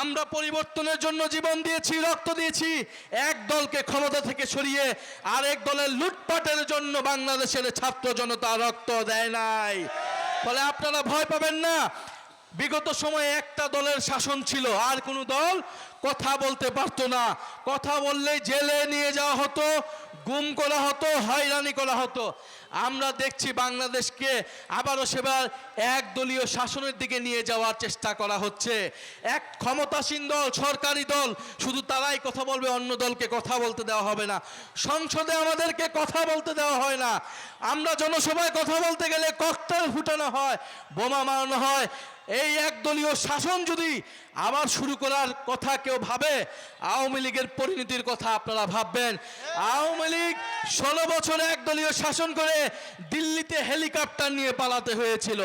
আমরা পরিবর্তনের জন্য জীবন দিয়েছি, রক্ত দিয়েছি। এক দলকে ক্ষমতা থেকে সরিয়ে আরেক দলের লুটপাটের জন্য বাংলাদেশের ছাত্র জনতা রক্ত দেয় নাই। ফলে আপনারা ভয় পাবেন না। বিগত সময়ে একটা দলের শাসন ছিল, আর কোনো দল কথা বলতে পারতো না। কথা বললেই জেলে নিয়ে যাওয়া হতো, গুম করা হতো, হয়রানি করা হতো। আমরা দেখছি বাংলাদেশকে আবারও সেবার একদলীয় শাসনের দিকে নিয়ে যাওয়ার চেষ্টা করা হচ্ছে। এক ক্ষমতাসীন দল, সরকারি দল, শুধু তারাই কথা বলবে, অন্য দলকে কথা বলতে দেওয়া হবে না। সংসদে আমাদেরকে কথা বলতে দেওয়া হয় না। আমরা জনসভায় কথা বলতে গেলে ককটেল ফুটানো হয়, বোমা মারানো হয়। এই একদলীয় শাসন যদি আবার শুরু করার কথা কেউ ভাবে, আওয়ামী লীগের পরিণতির কথা আপনারা ভাববেন। আওয়ামী লীগ 16 বছর একদলীয় শাসন করে দিল্লিতে হেলিকপ্টার নিয়ে পালাতে হয়েছিল।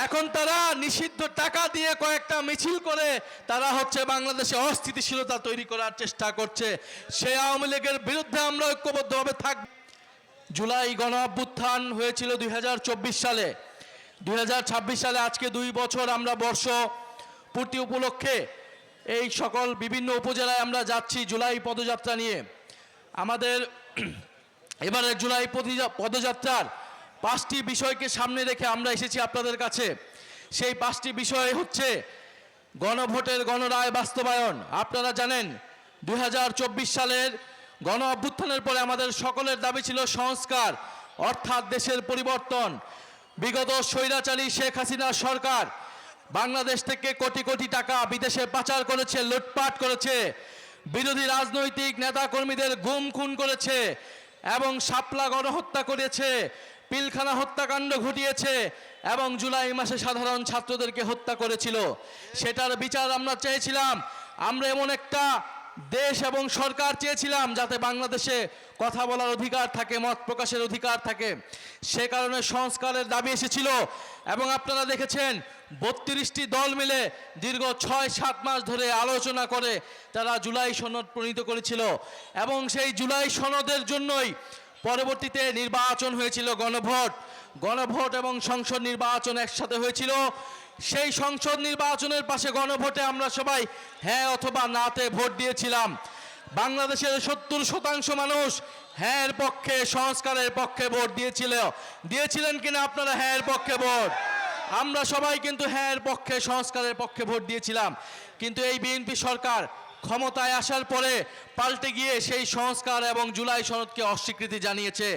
এখন তারা নিষিদ্ধ টাকা দিয়ে কয়েকটা মিছিল করে তারা হচ্ছে বাংলাদেশে অস্থিতিশীলতা তৈরি করার চেষ্টা করছে। সেই আওয়ামী লীগের বিরুদ্ধে আমরা ঐক্যবদ্ধভাবে থাকব। জুলাই গণ অভ্যুত্থান হয়েছিল 2024 সালে। 2026 সালে আজকে 2 বছর আমরা বর্ষ পূর্তি উপলক্ষে এই সকল বিভিন্ন উপজেলায় আমরা যাচ্ছি জুলাই পদযাত্রা নিয়ে। আমাদের এবারে জুলাই পদযাত্রার 5টি বিষয়কে সামনে রেখে আমরা এসেছি আপনাদের কাছে। সেই 5টি বিষয় হচ্ছে গণভোটের গণরায় বাস্তবায়ন। আপনারা জানেন 2024 সালের গণ অভ্যুত্থানের পরে আমাদের সকলের দাবি ছিল সংস্কার, অর্থাৎ দেশের পরিবর্তন। বিগত স্বৈরাচারী শেখ হাসিনা সরকার বাংলাদেশ থেকে কোটি কোটি টাকা বিদেশে পাচার করেছে, লুটপাট করেছে, বিরোধী রাজনৈতিক নেতাকর্মীদের গুম খুন করেছে এবং শাপলা গণহত্যা করেছে, পিলখানা হত্যাকাণ্ড ঘটিয়েছে এবং জুলাই মাসে সাধারণ ছাত্রদেরকে হত্যা করেছিল। সেটার বিচার আমরা চেয়েছিলাম। আমরা এমন একটা দেশ এবং সরকার চেয়েছিলাম যাতে বাংলাদেশে কথা বলার অধিকার থাকে, মত প্রকাশের অধিকার থাকে। সে কারণে সংস্কারের দাবি এসেছিল এবং আপনারা দেখেছেন 32টি দল মিলে দীর্ঘ 6-7 মাস ধরে আলোচনা করে তারা জুলাই সনদ প্রণীত করেছিল এবং সেই জুলাই সনদের জন্যই পরবর্তীতে নির্বাচন হয়েছিল, গণভোট এবং সংসদ নির্বাচন একসাথে হয়েছিল। সেই সংসদ নির্বাচনের পাশে গণভোটে আমরা সবাই হ্যাঁ অথবা নাতে ভোট দিয়েছিলাম। বাংলাদেশের 70% মানুষ হ্যাঁ এর পক্ষে, সংস্কারের পক্ষে ভোট দিয়েছিলেন কিনা আপনারা? হ্যাঁ এর পক্ষে ভোট। আমরা সবাই কিন্তু হ্যাঁ এর পক্ষে, সংস্কারের পক্ষে ভোট দিয়েছিলাম। কিন্তু এই বিএনপি সরকার ক্ষমতায় আসার পরে পাল্টে গিয়ে সেই সংস্কার এবং জুলাই সনদকে অস্বীকৃতি জানিয়েছে,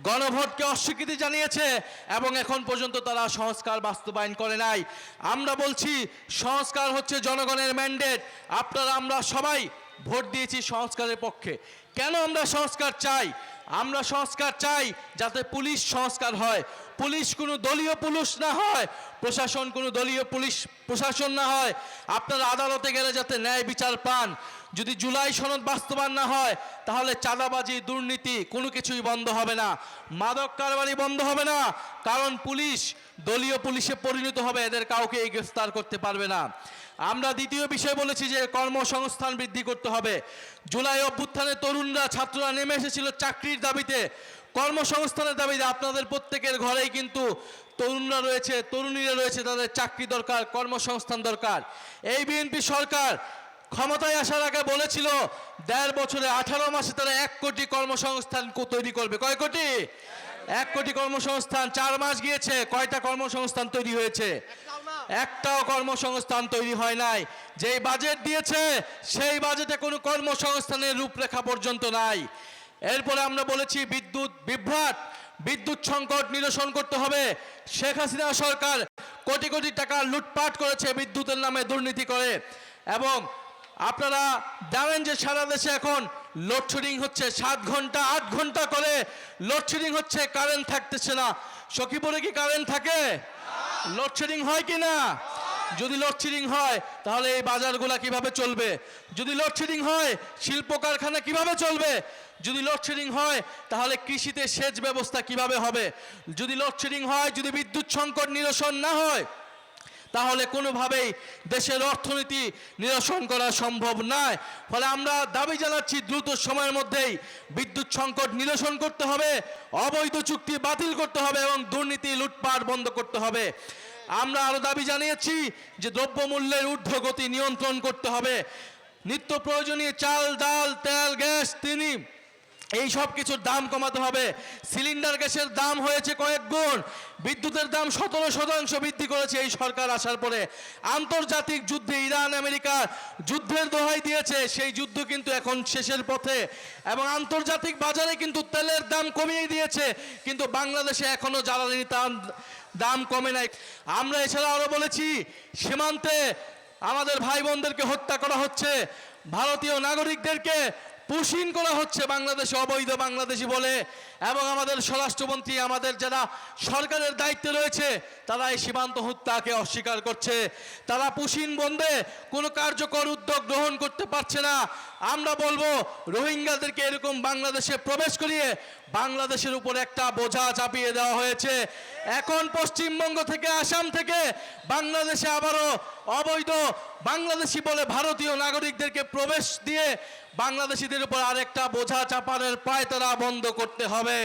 গণভোটকে অস্বীকৃতি জানিয়েছে এবং এখন পর্যন্ত তারা সংস্কার বাস্তবায়ন করে নাই। আমরা বলছি সংস্কার হচ্ছে জনগণের ম্যান্ডেট। আমরা সবাই ভোট দিয়েছি সংস্কারের পক্ষে। কেন আমরা সংস্কার চাই? আমরা সংস্কার চাই যাতে পুলিশ সংস্কার হয়, পুলিশ কোনো দলীয় পুলিশ না হয়, প্রশাসন কোনো দলীয় পুলিশ প্রশাসন না হয়। আপনারা আদালতে গেলে যাতে ন্যায় বিচার পান। যদি জুলাই সনদ বাস্তবায়ন না হয় তাহলে চাঁদাবাজি, দুর্নীতি কোনো কিছুই বন্ধ হবে না, মাদক কারবারি বন্ধ হবে না, কারণ পুলিশ দলীয় পুলিশে পরিণত হবে, এদের কাউকে গ্রেফতার করতে পারবে না। আমরা দ্বিতীয় বিষয় বলেছি যে কর্মসংস্থান বৃদ্ধি করতে হবে। জুলাই অভ্যুত্থানে তরুণরা, ছাত্ররা নেমে এসেছিল চাকরির দাবিতে, কর্মসংস্থানের দাবিতে। আপনাদের প্রত্যেকের ঘরেই কিন্তু তরুণরা রয়েছে, তরুণীরা রয়েছে, তাদের চাকরি দরকার, কর্মসংস্থান দরকার। এই বিএনপি সরকার ক্ষমতায় আসার আগে বলেছিল 1.5 বছরে 18 মাসে তারা 1 কোটি কর্মসংস্থান তৈরি করবে। কয় কোটি? 1 কোটি কর্মসংস্থান। 4 মাস গিয়েছে, কয়টা কর্মসংস্থান তৈরি হয়েছে? একটাও কর্মসংস্থান তৈরি হয় নাই। যেই বাজেট দিয়েছে সেই বাজেটে কোনো কর্মসংস্থানের রূপরেখা পর্যন্ত নাই। এরপরে আমরা বলেছি বিদ্যুৎ বিভ্রাট, বিদ্যুৎ সংকট নিরসন করতে হবে। শেখ হাসিনা সরকার কোটি কোটি টাকা লুটপাট করেছে বিদ্যুতের নামে, দুর্নীতি করে। এবং আপনারা জানেন যে সারা দেশে এখন লোডশেডিং হচ্ছে, 7 ঘন্টা 8 ঘন্টা করে লোডশেডিং হচ্ছে, কারেন্ট থাকতেছে না। সখীপুরে কি কারেন্ট থাকে? লোডশেডিং হয় কি না? যদি লোডশেডিং হয় তাহলে এই বাজারগুলা কিভাবে চলবে? যদি লোডশেডিং হয় শিল্প কারখানা কিভাবে চলবে? যদি লোডশেডিং হয় তাহলে কৃষিতে সেচ ব্যবস্থা কিভাবে হবে? যদি লোডশেডিং হয়, যদি বিদ্যুৎ সংকট নিরসন না হয় তাহলে কোনোভাবেই দেশের অর্থনীতি নিরসন করা সম্ভব নয়। ফলে আমরা দাবি জানাচ্ছি দ্রুত সময়ের মধ্যেই বিদ্যুৎ সংকট নিরসন করতে হবে, অবৈধ চুক্তি বাতিল করতে হবে এবং দুর্নীতি লুটপাট বন্ধ করতে হবে। আমরা আরো দাবি জানিয়েছি যে দ্রব্যমূল্যের ঊর্ধ্বগতি নিয়ন্ত্রণ করতে হবে। নিত্য প্রয়োজনীয় চাল, ডাল, তেল, গ্যাস, চিনি এই সব কিছুর দাম কমাতে হবে। সিলিন্ডার গ্যাসের দাম হয়েছে কয়েক গুণ, বিদ্যুতের দাম 17% বৃদ্ধি করেছে এই সরকার আসার পরে। আন্তর্জাতিক যুদ্ধে ইরান আমেরিকা যুদ্ধের দোহাই দিয়েছে, সেই যুদ্ধ কিন্তু এখন শেষের পথে, এবং আন্তর্জাতিক বাজারে কিন্তু তেলের দাম কমিয়ে দিয়েছে, কিন্তু বাংলাদেশে এখনো জ্বালানি দাম কমে নাই। আমরা এছাড়া আরো বলেছি সীমান্তে আমাদের ভাই বোনদেরকে হত্যা করা হচ্ছে, ভারতীয় নাগরিকদেরকে পুশিন করা হচ্ছে বাংলাদেশে অবৈধ বাংলাদেশি বলে, এবং আমাদের স্বরাষ্ট্রমন্ত্রী আমাদের যারা সরকারের দায়িত্বে রয়েছে তারা এই সীমান্ত হত্যাকে অস্বীকার করছে। তারা পুশিন বন্ধে কোনো কার্যকর উদ্যোগ গ্রহণ করতে পারছে না। আমরা বলবো রোহিঙ্গাদেরকে এরকম বাংলাদেশে প্রবেশ করিয়ে বাংলাদেশের উপর একটা বোঝা চাপিয়ে দেওয়া হয়েছে। এখন পশ্চিমবঙ্গ থেকে, আসাম থেকে বাংলাদেশে আবারও অবৈধ বাংলাদেশি বলে ভারতীয় নাগরিকদেরকে প্রবেশ দিয়ে বাংলাদেশিদের উপর আরেকটা বোঝা চাপানোর পায়তারা বন্ধ করতে হবে।